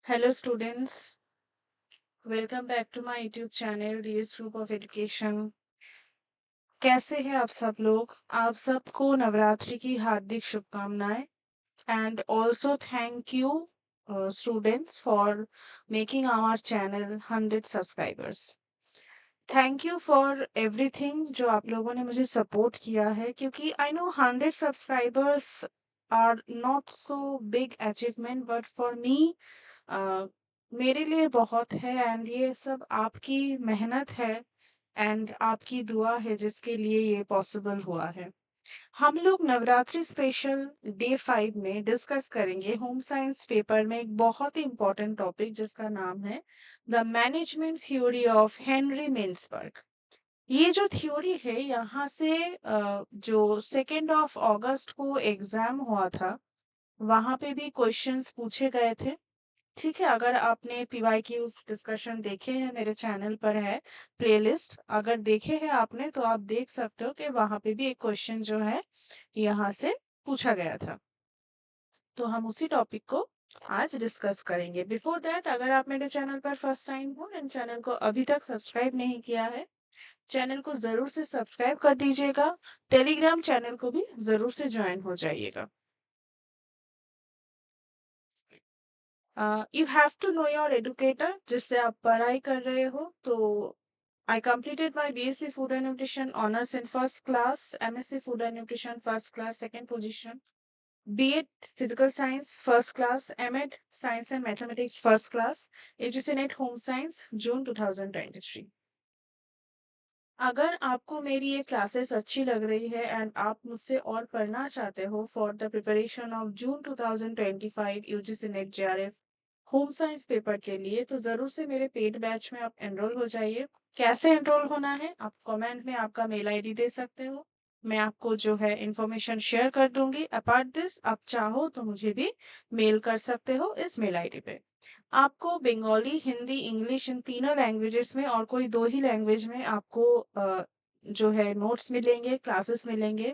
Hello students, welcome back to my YouTube channel DS group of education. कैसे हैं आप सब लोग? आप सबको नवरात्रि की हार्दिक शुभकामनाएं and also thank you students for making our channel 100 subscribers. Thank you for everything जो आप लोगों ने मुझे सपोर्ट किया है, क्योंकि I know 100 subscribers are not so big achievement, but for me मेरे लिए बहुत है एंड ये सब आपकी मेहनत है एंड आपकी दुआ है जिसके लिए ये पॉसिबल हुआ है। हम लोग नवरात्रि स्पेशल डे 5 में डिस्कस करेंगे होम साइंस पेपर में एक बहुत ही इंपॉर्टेंट टॉपिक जिसका नाम है the management theory of Henry Mintzberg. ये जो थ्योरी है यहाँ से जो 2 ऑफ अगस्त को एग्जाम हुआ था वहां पे भी क्वेश्चंस पूछे गए थे। ठीक है, अगर आपने पीवाईक्यूज डिस्कशन देखे हैं, मेरे चैनल पर है प्लेलिस्ट, अगर देखे हैं आपने तो आप देख सकते हो कि वहां पे भी एक क्वेश्चन जो है यहाँ से पूछा गया था। तो हम उसी टॉपिक को आज डिस्कस करेंगे। बिफोर दैट, अगर आप मेरे चैनल पर फर्स्ट टाइम हो एंड चैनल को अभी तक सब्सक्राइब नहीं किया है, चैनल को जरूर से सब्सक्राइब कर दीजिएगा। टेलीग्राम चैनल को भी जरूर से ज्वाइन हो जाइएगा। You have to know your educator जिससे आप पढ़ाई कर रहे हो। तो I completed my BSc Food and Nutrition honors in first class, MSc Food and Nutrition first class, second position, B.Ed Physical Science first class, M.Ed Science and Mathematics first class, UGC NET Home Science June 2023। अगर आपको मेरी ये classes अच्छी लग रही है and आप मुझसे और पढ़ना चाहते हो for the preparation of June 2025 UGC net JRF home science paper के लिए, तो जरूर से मेरे पेड बैच में आप एनरोल हो जाइए। कैसे एनरोल होना है, आप कमेंट में आपका मेल आईडी दे सकते हो, मैं आपको जो है इंफॉर्मेशन शेयर कर दूंगी। अपार्ट दिस, आप चाहो तो मुझे भी मेल कर सकते हो इस मेल आईडी पे। आपको बंगाली, हिंदी, इंग्लिश इन तीनों लैंग्वेजेस में और कोई दो ही लैंग्वेज में आपको जो है नोट्स मिलेंगे, क्लासेस मिलेंगे,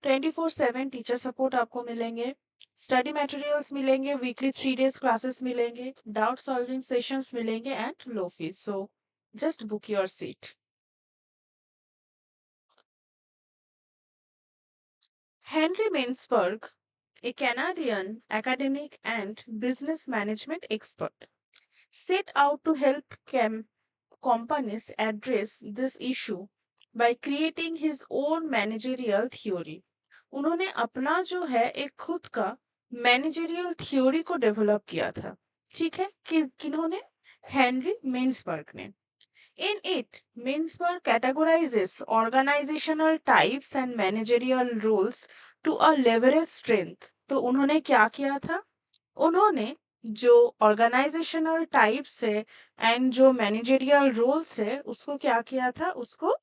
24/7 टीचर सपोर्ट आपको मिलेंगे, स्टडी मटेरियल्स मिलेंगे, वीकली 3 डेज क्लासेस मिलेंगे, डाउट सॉल्विंग सेशंस मिलेंगे and low fees. So just book your seat. Henry Mintzberg, a Canadian academic and business management expert, set out to help companies address this issue by creating his own managerial theory। उन्होंने अपना जो है एक खुद का managerial theory को develop किया था। ठीक है, कि किन्होंने? हेनरी मेंसबर्ग ने। In it, Mintzberg categorizes organizational types and managerial roles to a leverage strength। तो उन्होंने क्या किया था? उन्होंने जो ऑर्गेनाइजेशनल टाइप्स है एंड जो मैनेजरियल रोल्स है उसको क्या किया था? उसको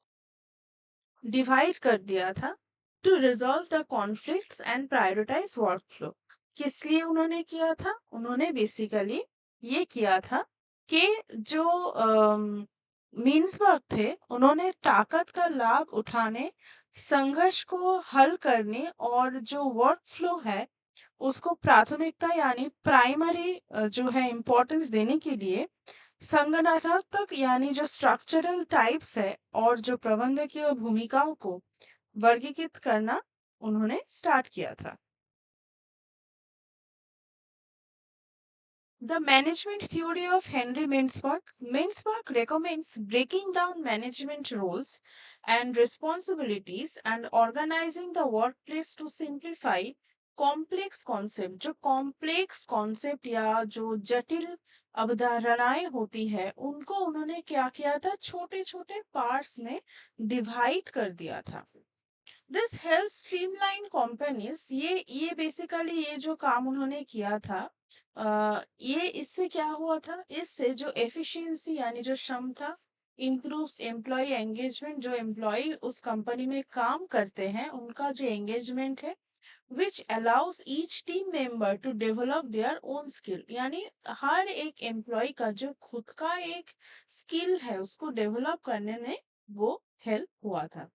डिवाइड कर दिया था to resolve the conflicts and prioritize workflow. किस लिए उन्होंने किया था? उन्होंने बेसिकली ये किया था कि जो मीन्सबर्ग थे, उन्होंने ताकत का लाभ उठाने, संघर्ष को हल करने और जो वर्क फ्लो है उसको प्राथमिकता यानी प्राइमरी जो है इम्पोर्टेंस देने के लिए संगठनात्मक यानी जो स्ट्रक्चरल टाइप्स है और जो प्रबंधकीय भूमिकाओं को वर्गीकृत करना उन्होंने स्टार्ट किया था। The management theory of Henry Mintzberg. Mintzberg recommends breaking down management roles and responsibilities and organizing the workplace to simplify complex concept। जो complex concept या जो जटिल अवधारणाएं होती है उनको उन्होंने क्या किया था? छोटे छोटे पार्ट्स में डिवाइड कर दिया था। This help streamline companies. ये बेसिकली ये जो काम उन्होंने किया था, ये इससे क्या हुआ था? इससे जो एफिशिएंसी यानी जो क्षमता, इम्प्रूव्स एम्प्लॉय एंगेजमेंट, जो एम्प्लॉय उस कंपनी में काम करते हैं उनका जो एंगेजमेंट है, which allows each team member to develop their own skill. यानी हर एक एम्प्लॉय का जो खुद का एक स्किल है उसको डेवलप करने में वो हेल्प हुआ था।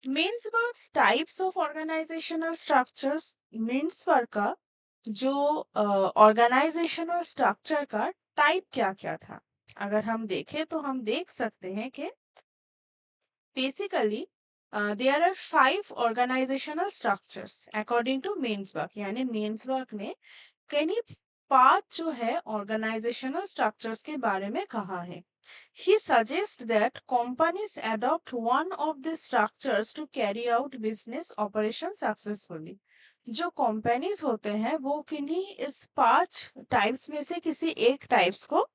मेंसबर्ग्स टाइप्स ऑफ ऑर्गेनाइजेशनल स्ट्रक्चर्स। मेंसबर्ग का जो ऑर्गेनाइजेशनल स्ट्रक्चर का टाइप क्या-क्या था। अगर हम देखें तो हम देख सकते हैं कि basically there are 5 organisational structures according to Mintzberg, यानी मेंसबर्ग ने कई 5 जो है ऑर्गेनाइजेशनल स्ट्रक्चर्स के बारे में कहा है। He suggests that companies adopt one of these structures to carry out business operations successfully. जो कंपनीज होते हैं वो किन्हीं इस 5 टाइप्स में से किसी एक टाइप्स को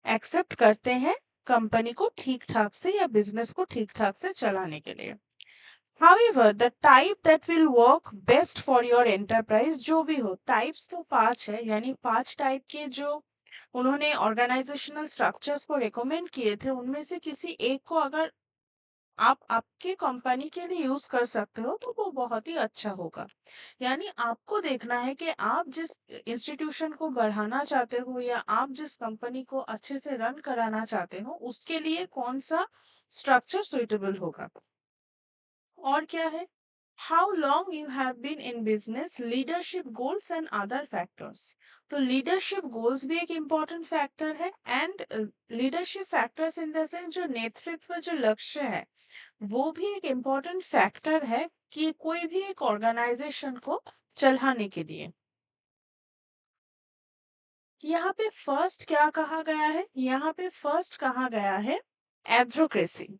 एक्सेप्ट करते हैं कंपनी को ठीक ठाक से या बिजनेस को ठीक ठाक से चलाने के लिए। However, the type that will work best for your enterprise, जो भी हो, टाइप्स तो 5 है, यानी 5 टाइप के जो उन्होंने ऑर्गेनाइजेशनल स्ट्रक्चर्स को रिकमेंड किए थे उनमें से किसी एक को अगर आप आपके कंपनी के लिए यूज कर सकते हो तो वो बहुत ही अच्छा होगा। यानी आपको देखना है कि आप जिस इंस्टीट्यूशन को बढ़ाना चाहते हो या आप जिस कंपनी को अच्छे से रन कराना चाहते हो उसके लिए कौन सा स्ट्रक्चर सुइटेबल होगा। और क्या है, how long you have been in business, leadership goals and other factors. तो लीडरशिप गोल्स भी एक इम्पॉर्टेंट फैक्टर है and leadership factors in the sense जो नेतृत्व जो लक्ष्य है वो भी एक इम्पॉर्टेंट फैक्टर है कि कोई भी एक ऑर्गेनाइजेशन को चलाने के लिए। यहाँ पे फर्स्ट क्या कहा गया है, यहाँ पे फर्स्ट कहा गया है adhocracy.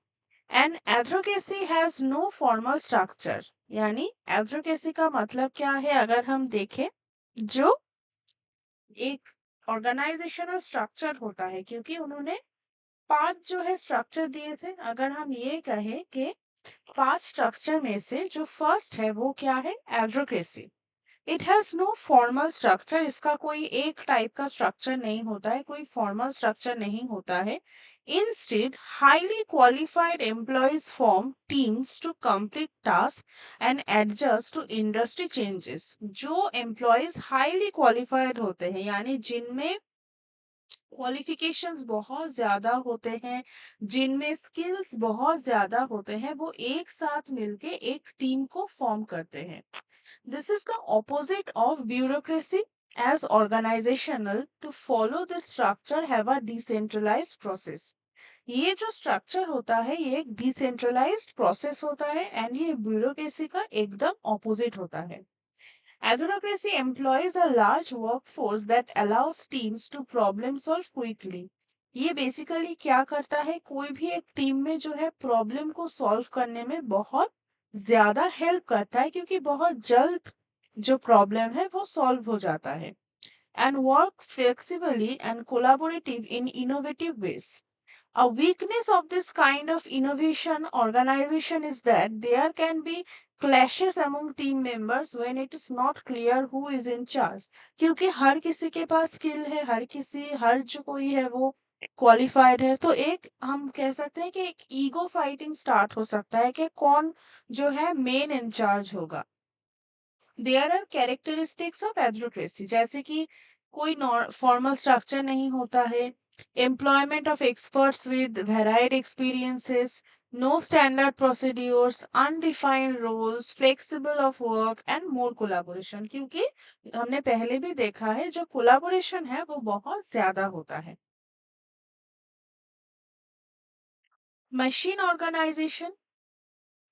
And adhocracy has no formal structure, यानी एड्रोकेसी का मतलब क्या है अगर हम देखें, जो एक ऑर्गेनाइजेशनल स्ट्रक्चर होता है, क्योंकि उन्होंने 5 जो है स्ट्रक्चर दिए थे, अगर हम ये कहें कि 5 स्ट्रक्चर में से जो फर्स्ट है वो क्या है, adhocracy. It has no formal structure, इसका कोई एक टाइप का स्ट्रक्चर नहीं होता है, कोई फॉर्मल स्ट्रक्चर नहीं होता है। Instead highly qualified employees form teams to complete task and adjust to industry changes. जो एम्प्लॉयज हाईली क्वालिफाइड होते हैं, यानी जिनमें क्वालिफिकेशंस बहुत ज्यादा होते हैं, जिनमें स्किल्स बहुत ज्यादा होते हैं, वो एक साथ मिलके एक टीम को फॉर्म करते हैं। This is the opposite of bureaucracy, as organizational to follow this structure have a decentralized process. ये जो स्ट्रक्चर होता है ये एक डिसेंट्रलाइज्ड प्रोसेस होता है एंड ये ब्यूरोक्रेसी का एकदम ऑपोजिट होता है। Adhocracy employs a large workforce that allows teams to problem solve quickly. ये बेसिकली क्या करता है, कोई भी एक टीम में जो है प्रॉब्लम को सॉल्व करने में बहुत ज्यादा हेल्प करता है, क्योंकि बहुत जल्द जो प्रॉब्लम है वो सॉल्व हो जाता है। And work flexibly and collaborative in innovative veg. A weakness of this kind of innovation organization is that there can be clashes among team members when it is not clear who is in charge. क्योंकि हर किसी के पास skill है, हर जो कोई है वो qualified है, तो एक हम कह सकते हैं कि एक ईगो फाइटिंग स्टार्ट हो सकता है कि कौन जो है मेन इंचार्ज होगा। There are characteristics of advocacy, जैसे कि कोई फॉर्मल स्ट्रक्चर नहीं होता है, employment of experts with varied experiences, no standard procedures, undefined roles, flexible of work and more collaboration. क्योंकि हमने पहले भी देखा है जो कोलाबोरेशन है वो बहुत ज्यादा होता है। Machine organization.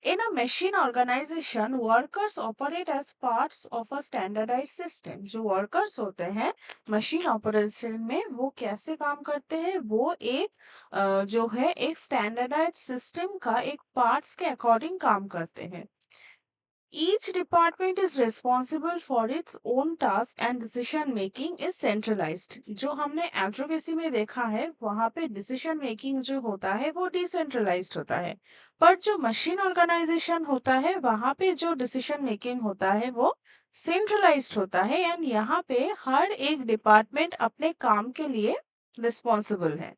In a machine organization, workers operate as parts of a standardized system. जो workers होते हैं मशीन ऑपरेशन में वो कैसे काम करते हैं, वो एक जो है एक स्टैंडर्डाइज सिस्टम का एक पार्ट्स के अकॉर्डिंग काम करते हैं। Each department is responsible for its own task and decision making is centralized. जो हमने एडवोकेसी में देखा है वहां पे डिसीजन मेकिंग जो होता है वो डिसेंट्रलाइज्ड होता है, पर जो मशीन ऑर्गेनाइजेशन होता है वहां पे जो डिसीजन मेकिंग होता है वो सेंट्रलाइज्ड होता है एंड यहाँ पे हर एक डिपार्टमेंट अपने काम के लिए रिस्पॉन्सिबल है।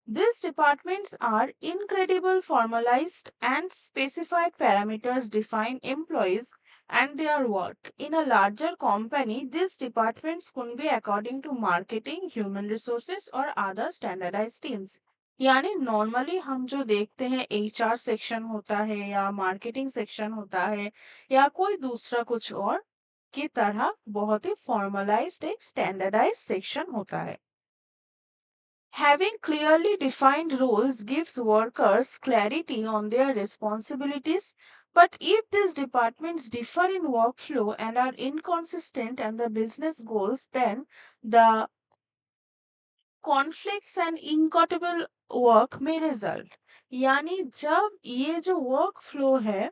These departments are incredible formalized and specified parameters define employees and their work. In a larger company, these departments could be according to marketing, human resources or other standardized teams. यानी normally हम जो देखते हैं HR section होता है या marketing section होता है या कोई दूसरा कुछ और, की तरह बहुत ही फॉर्मलाइज्ड एक स्टैंडर्डाइज्ड सेक्शन होता है। Having clearly defined roles gives workers clarity on their responsibilities, but if these departments differ in workflow and are inconsistent and the business goals, then the conflicts and incompatible work may result. यानी जब ये जो work flow है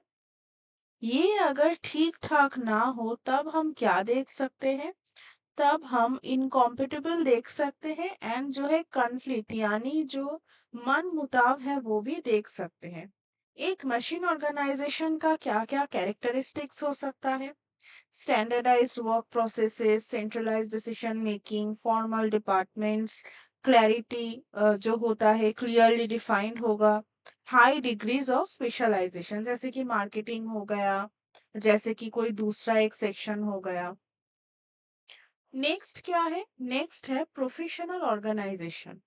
ये अगर ठीक ठाक ना हो तब हम क्या देख सकते हैं, तब हम इनकॉम्पिटिबल देख सकते हैं एंड जो है कॉन्फ्लिक्ट यानी जो मन मुटाव है वो भी देख सकते हैं। एक मशीन ऑर्गेनाइजेशन का क्या क्या कैरेक्टरिस्टिक्स हो सकता है? Standardized work processes, centralized decision making, formal departments, clarity जो होता है क्लियरली डिफाइंड होगा, हाई डिग्रीज ऑफ स्पेशलाइजेशन जैसे कि मार्केटिंग हो गया, जैसे कि कोई दूसरा एक सेक्शन हो गया। नेक्स्ट क्या है? नेक्स्ट है professional organization.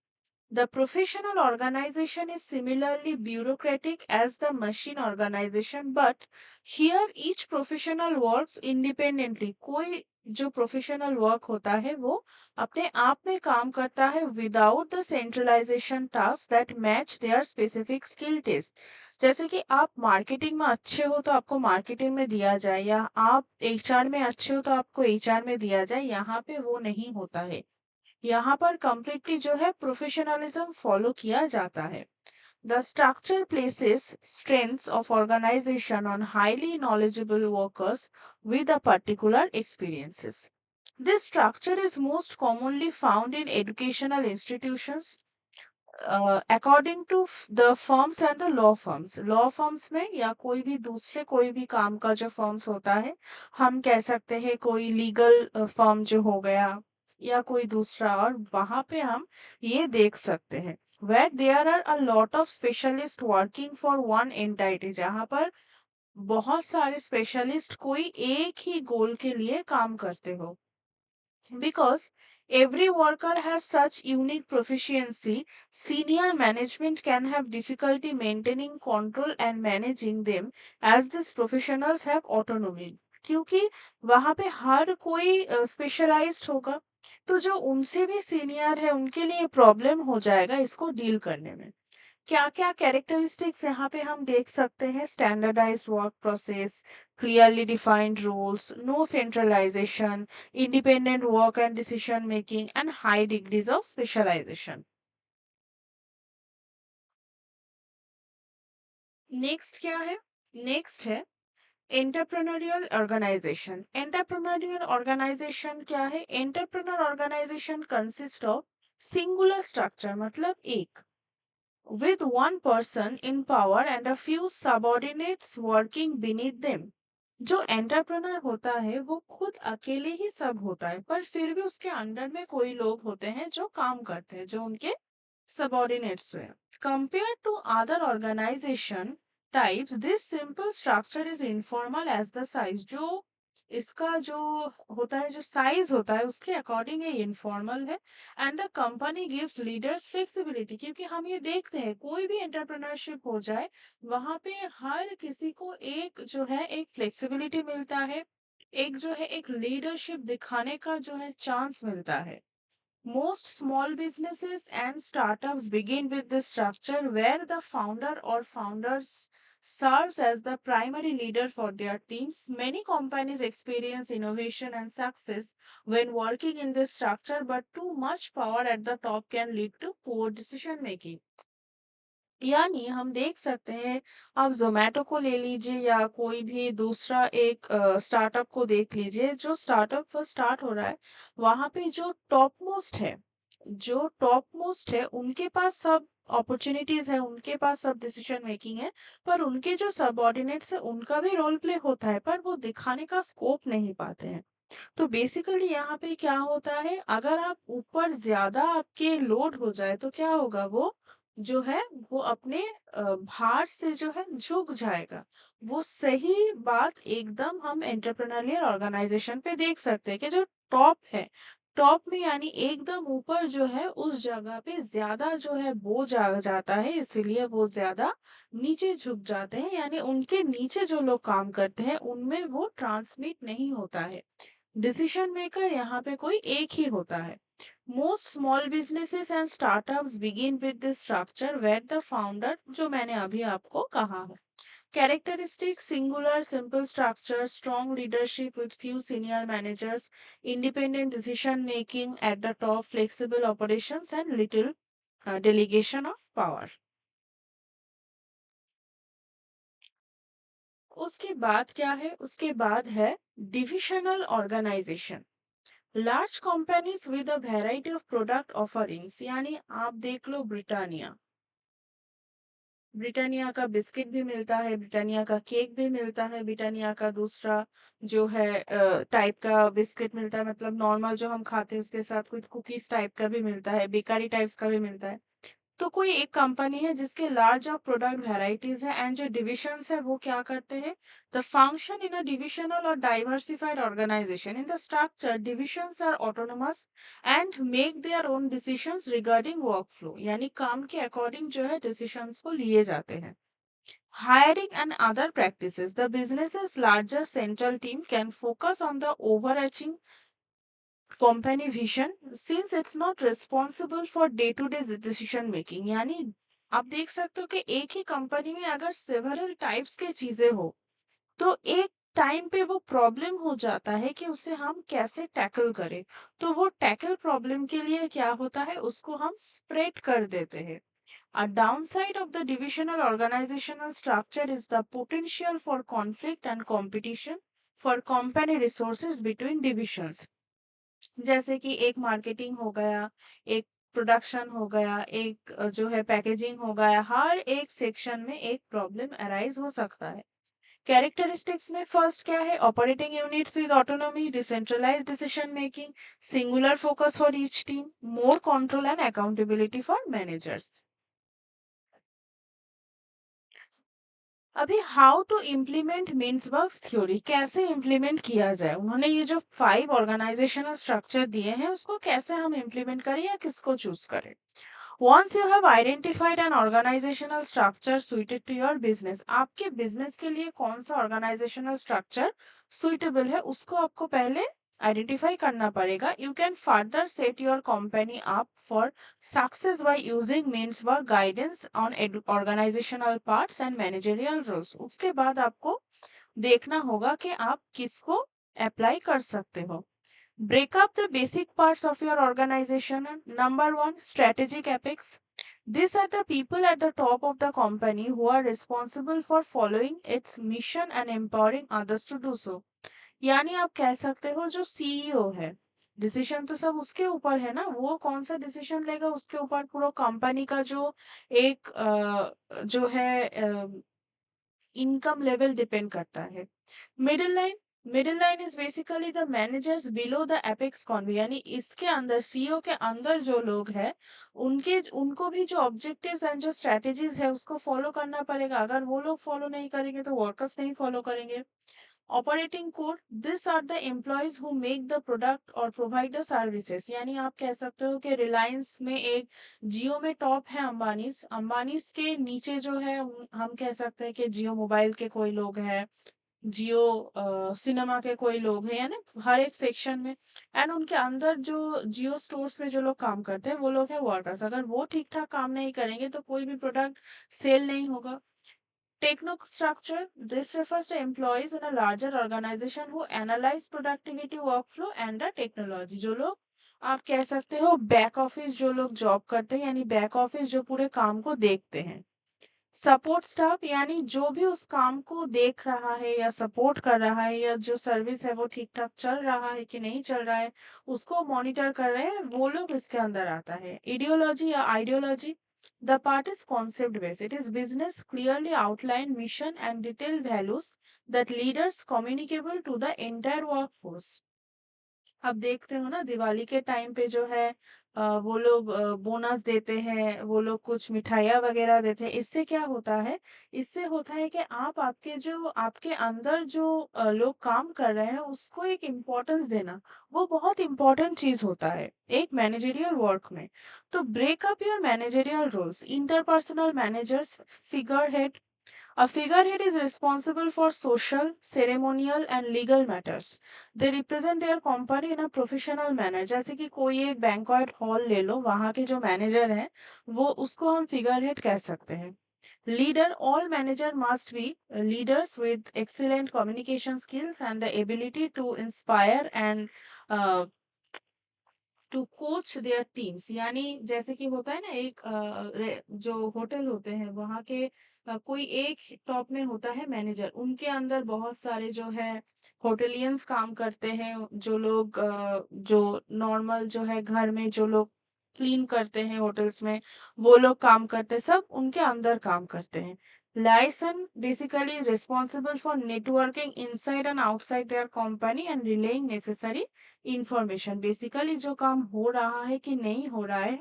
The professional organization is similarly bureaucratic as the machine organization, but here each professional works independently. कोई जो प्रोफेशनल वर्क होता है वो अपने आप में काम करता है without the centralization task that match their specific skill test. जैसे कि आप मार्केटिंग में अच्छे हो तो आपको मार्केटिंग में दिया जाए, या आप एचआर में अच्छे हो तो आपको एचआर में दिया जाए, यहाँ पे वो नहीं होता है। यहाँ पर कंप्लीटली जो है प्रोफेशनलिज्म फॉलो किया जाता है। The structure places strengths of organization on highly knowledgeable workers with a particular experiences. This structure is most commonly found in educational institutions according to the firms and the law firms में या कोई भी दूसरे कोई भी काम का जो फर्म्स होता है, हम कह सकते हैं कोई लीगल फर्म जो हो गया या कोई दूसरा, और वहां पे हम ये देख सकते हैं where there are a lot of specialists working for one entity, जहाँ पर बहुत सारे स्पेशलिस्ट कोई एक ही गोल के लिए काम करते हो। Because every worker has such unique proficiency, senior management can have difficulty maintaining control and managing them as these professionals have autonomy. क्योंकि वहां पे हर कोई स्पेशलाइज्ड होगा, तो जो उनसे भी सीनियर है उनके लिए प्रॉब्लम हो जाएगा इसको डील करने में। क्या क्या कैरेक्टरिस्टिक्स यहाँ पे हम देख सकते हैं? Standardized work process, clearly defined rules, no centralization, independent work and decision making, and high degrees of specialization. Next क्या है? नेक्स्ट है एंटरप्रेन्योरियल ऑर्गेनाइजेशन। एंटरप्रेन्योरियल ऑर्गेनाइजेशन क्या है? Entrepreneur organization consist of singular structure, मतलब एक, with one person in power and a few subordinates working beneath them। जो entrepreneur होता है वो खुद अकेले ही सब होता है, पर फिर भी उसके अंडर में कोई लोग होते हैं जो काम करते हैं, जो उनके subordinates हैं। Compared to other organization types, this simple structure is informal as the size। जो इसका जो होता है, जो साइज होता है उसके अकॉर्डिंग ये इनफॉर्मल है। And the company gives leaders flexibility, क्योंकि हम ये देखते हैं कोई भी एंटरप्रेन्योरशिप हो जाए वहां पे हर किसी को एक जो है एक फ्लेक्सिबिलिटी मिलता है, एक जो है एक लीडरशिप दिखाने का जो है चांस मिलता है। Most small businesses and startups begin with this structure where the founder or founders serves as the primary leader for their teams. Many companies experience innovation and success when working in this structure, but too much power at the top can lead to poor decision making. यानी हम देख सकते हैं, आप जोमेटो को ले लीजिए या कोई भी दूसरा एक स्टार्टअप को देख लीजिए, जो स्टार्टअप फर्स्ट स्टार्ट हो रहा है वहां पे जो टॉप मोस्ट है, जो टॉप मोस्ट है उनके पास सब अपॉर्चुनिटीज है, उनके पास सब डिसीजन मेकिंग है, पर उनके जो सबऑर्डिनेट्स है उनका भी रोल प्ले होता है पर वो दिखाने का स्कोप नहीं पाते हैं। तो बेसिकली यहाँ पे क्या होता है, अगर आप ऊपर ज्यादा आपके लोड हो जाए तो क्या होगा, वो जो है वो अपने भार से जो है झुक जाएगा। वो सही बात एकदम हम एंटरप्रेन्योरियल ऑर्गेनाइजेशन पे देख सकते हैं कि जो टॉप है, टॉप में यानी एकदम ऊपर जो है उस जगह पे ज्यादा जो है बोझ आ जाता है, इसीलिए वो ज्यादा नीचे झुक जाते हैं, यानी उनके नीचे जो लोग काम करते हैं उनमें वो ट्रांसमिट नहीं होता है। डिसीजन मेकर यहाँ पे कोई एक ही होता है। Most small businesses and startups begin with this structure where the founder, जो मैंने अभी आपको कहा है। Characteristics singular, simple structure, strong leadership with few senior managers, independent decision making at the top, flexible operations, and little delegation of power. उसके बाद क्या है? उसके बाद है divisional organization. Large companies with a variety of product offerings, यानी आप देख लो ब्रिटानिया, ब्रिटानिया का बिस्किट भी मिलता है, ब्रिटानिया का केक भी मिलता है, ब्रिटानिया का दूसरा जो है टाइप का बिस्किट मिलता है, मतलब नॉर्मल जो हम खाते हैं उसके साथ कुछ कुकीज टाइप का भी मिलता है, बेकरी टाइप्स का भी मिलता है। तो कोई एक कंपनी है जिसके लार्ज ऑफ प्रोडक्ट वेराइटीज है एंड जो डिविजन्स है वो क्या करते हैं? The function in a divisional और diversified organisation. In the structure divisions are autonomous and make their own decisions regarding work flow, यानी काम के अकॉर्डिंग जो है डिसीजंस को लिए जाते हैं। Hiring and other practices. The business's larger central team can focus on the overarching company vision since it's not responsible for day to day decision making। यानी आप देख सकते हो कि एक ही कंपनी में अगर सेवरल टाइप्स के चीजें हो तो एक टाइम पे वो प्रॉब्लम हो जाता है कि उसे हम कैसे टैकल करें। तो वो टैकल प्रॉब्लम के लिए क्या होता है, उसको हम स्प्रेड कर देते हैं। A downside of the divisional organizational structure is the potential for conflict and competition for company resources between divisions। जैसे कि एक मार्केटिंग हो गया, एक प्रोडक्शन हो गया, एक जो है पैकेजिंग हो गया, हर एक सेक्शन में एक प्रॉब्लम अराइज हो सकता है। कैरेक्टरिस्टिक्स में फर्स्ट क्या है? Operating units with autonomy, decentralized decision making, singular focus for each team, more control and accountability for managers. अभी how to implement Mintzberg's theory, कैसे इम्प्लीमेंट किया जाए? उन्होंने ये जो 5 ऑर्गेनाइजेशनल स्ट्रक्चर दिए हैं उसको कैसे हम इम्प्लीमेंट करें या किसको चूज करें? Once you have identified an organizational structure suited to your business, आपके बिजनेस के लिए कौन सा ऑर्गेनाइजेशनल स्ट्रक्चर सुइटेबल है उसको आपको पहले आइडेंटिफाई करना पड़ेगा। You can further set your company up for success by using means work guidance on organizational parts and managerial roles. उसके बाद आपको देखना होगा कि आप किसको अप्लाई कर सकते हो। Break up the basic parts of your organization. Number one, strategic apex. These are the people at the top of the company who are responsible for following its mission and empowering others to do so. यानी आप कह सकते हो जो CEO है, decision तो सब उसके ऊपर है ना, वो कौन सा डिसीजन लेगा उसके ऊपर पूरा कंपनी का जो एक जो है इनकम लेवल डिपेंड करता है। Middle line, middle line is basically the managers below the apex कॉन्वी, यानी इसके अंदर सीईओ के अंदर जो लोग हैं उनके उनको भी जो ऑब्जेक्टिव्स एंड जो स्ट्रेटेजीज है उसको फॉलो करना पड़ेगा। अगर वो लोग फॉलो नहीं करेंगे तो वर्कर्स नहीं फॉलो करेंगे। Operating core, this are the employees who make the product और प्रोवाइड द सर्विसेज, यानी आप कह सकते हो कि रिलायंस में एक, जियो में टॉप है अंबानीज, अंबानीज के नीचे जो है हम कह सकते हैं कि जियो मोबाइल के कोई लोग हैं, जियो सिनेमा के कोई लोग हैं, यानी हर एक सेक्शन में। एंड उनके अंदर जो जियो स्टोर्स में जो लोग काम करते हैं वो लोग हैं वर्कर्स। अगर वो ठीक ठाक काम नहीं करेंगे तो कोई भी प्रोडक्ट सेल नहीं होगा। Techno structure, this refers to employees in a larger organization who analyze productivity, workflow and the technology। जो लोग आप कह सकते हो बैक ऑफिस जो लोग जॉब करते हैं, यानी बैक ऑफिस जो पूरे काम को देखते हैं। सपोर्ट स्टाफ, यानी जो भी उस काम को देख रहा है या सपोर्ट कर रहा है या जो सर्विस है वो ठीक ठाक चल रहा है कि नहीं चल रहा है उसको मॉनिटर कर रहे हैं, वो लोग इसके अंदर आता है। इडियोलॉजी या ideology, the part is concept based. It is business clearly outlined mission and detailed values that leaders communicable to the entire workforce. अब देखते हो ना दिवाली के टाइम पे जो है वो लोग बोनस देते हैं, वो लोग कुछ मिठाइयाँ वगैरह देते हैं। इससे क्या होता है? इससे होता है कि आप आपके अंदर जो लोग काम कर रहे हैं उसको एक इम्पोर्टेंस देना, वो बहुत इम्पोर्टेंट चीज़ होता है, एक मैनेजरियल वर्क में। तो break up your managerial roles, interpersonal managers, figurehead. A figurehead is responsible for social, ceremonial and legal matters. They represent their company in a professional manner. जैसे कि कोई एक बैंक्वेट हॉल ले लो, वहाँ के जो मैनेजर हैं, वो उसको हम फिगरहेड कह सकते हैं। Leader, all manager must be leaders with excellent communication skills and the ability to inspire and uh, to coach their teams. यानी जैसे कि होता है ना एक जो होटल होते हैं वहाँ के कोई एक टॉप में होता है मैनेजर, उनके अंदर बहुत सारे जो है होटलियंस काम करते हैं, जो लोग जो नॉर्मल जो है घर में जो लोग क्लीन करते हैं होटल्स में, वो लोग काम करते हैं, सब उनके अंदर काम करते हैं। Liaison basically responsible for networking inside and outside their company and relaying necessary information. Basically जो काम हो रहा है कि नहीं हो रहा है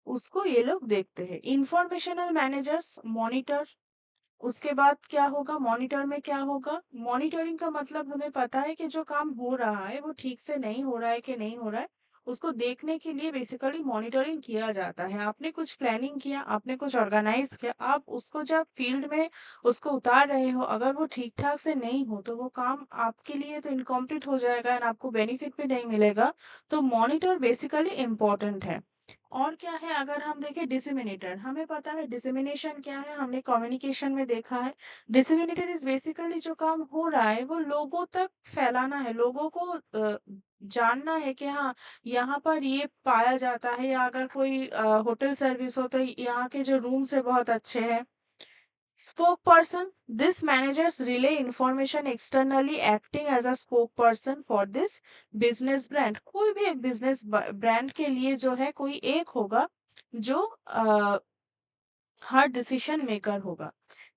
उसको ये लोग देखते हैं। Informational managers monitor. उसके बाद क्या होगा? मॉनिटर में क्या होगा? मॉनिटरिंग का मतलब हमें पता है कि जो काम हो रहा है वो ठीक से नहीं हो रहा है कि नहीं हो रहा है, उसको देखने के लिए बेसिकली मॉनिटरिंग किया जाता है। आपने कुछ प्लानिंग किया, आपने कुछ ऑर्गेनाइज किया, आप उसको जब फील्ड में उसको उतार रहे हो, अगर वो ठीक ठाक से नहीं हो तो वो काम आपके लिए तो इनकम्प्लीट हो जाएगा एंड आपको बेनिफिट भी नहीं मिलेगा। तो मॉनिटर बेसिकली इम्पोर्टेंट है। और क्या है? अगर हम देखें डिसेमिनेटर, हमें पता है डिसेमिनेशन क्या है, हमने कम्युनिकेशन में देखा है। डिसेमिनेटर इज बेसिकली जो काम हो रहा है वो लोगों तक फैलाना है, लोगों को जानना है कि हाँ यहाँ पर ये पाया जाता है, या अगर कोई होटल सर्विस हो तो यहाँ के जो रूम्स है बहुत अच्छे हैं। Spokesperson, this managers relay information externally acting as a spokesperson for this business brand। कोई भी एक बिजनेस ब्रांड के लिए जो है कोई एक होगा जो हर डिसीजन मेकर होगा।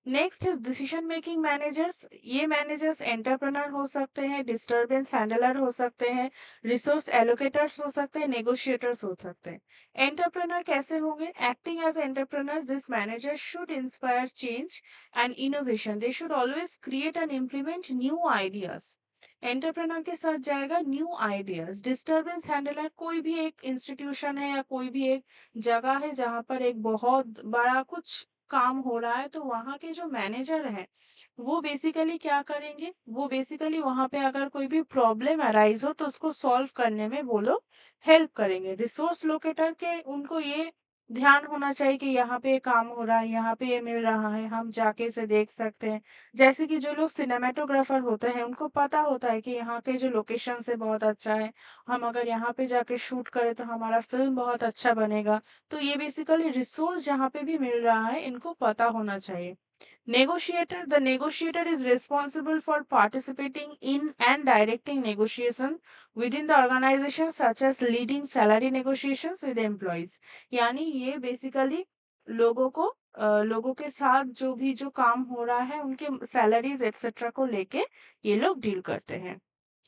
Next is decision making managers. ये मैनेजर्स एंटरप्रेन्योर हो सकते हैं, डिस्टरबेंस हैंडलर हो सकते हैं, रिसोर्स एलोकेटर्स हो सकते हैं, नेगोशिएटर्स हो सकते हैं। एंटरप्रेन्योर कैसे होंगे? Acting as entrepreneurs this manager should inspire change and innovation. They should always create and implement new ideas. Entrepreneur के साथ जाएगा न्यू आइडियाज। डिस्टरबेंस हैंडलर, कोई भी एक इंस्टीट्यूशन है या कोई भी एक जगह है जहाँ पर एक बहुत बड़ा कुछ काम हो रहा है, तो वहाँ के जो मैनेजर हैं वो बेसिकली क्या करेंगे? वो बेसिकली वहाँ पे अगर कोई भी प्रॉब्लम अराइज हो तो उसको सॉल्व करने में वो लोग हेल्प करेंगे। रिसोर्स लोकेटर के उनको ये ध्यान होना चाहिए कि यहाँ पे ये काम हो रहा है, यहाँ पे ये मिल रहा है, हम जाके इसे देख सकते हैं। जैसे कि जो लोग सिनेमेटोग्राफर होते हैं उनको पता होता है कि यहाँ के जो लोकेशन है बहुत अच्छा है, हम अगर यहाँ पे जाके शूट करें तो हमारा फिल्म बहुत अच्छा बनेगा। तो ये बेसिकली रिसोर्स जहाँ पे भी मिल रहा है इनको पता होना चाहिए। Negotiator, the negotiator is responsible for participating in and directing negotiation within the organization such as leading salary negotiations with employees। यानी ये बेसिकली लोगों को लोगों के साथ जो काम हो रहा है उनके सैलरीज एक्सेट्रा को लेके ये लोग डील करते हैं।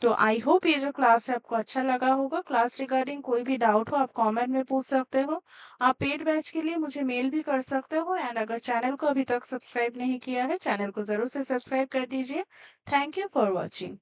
तो आई होप ये जो क्लास है आपको अच्छा लगा होगा। क्लास रिगार्डिंग कोई भी डाउट हो आप कमेंट में पूछ सकते हो। आप पेड बैच के लिए मुझे मेल भी कर सकते हो एंड अगर चैनल को अभी तक सब्सक्राइब नहीं किया है, चैनल को ज़रूर से सब्सक्राइब कर दीजिए। Thank you for watching.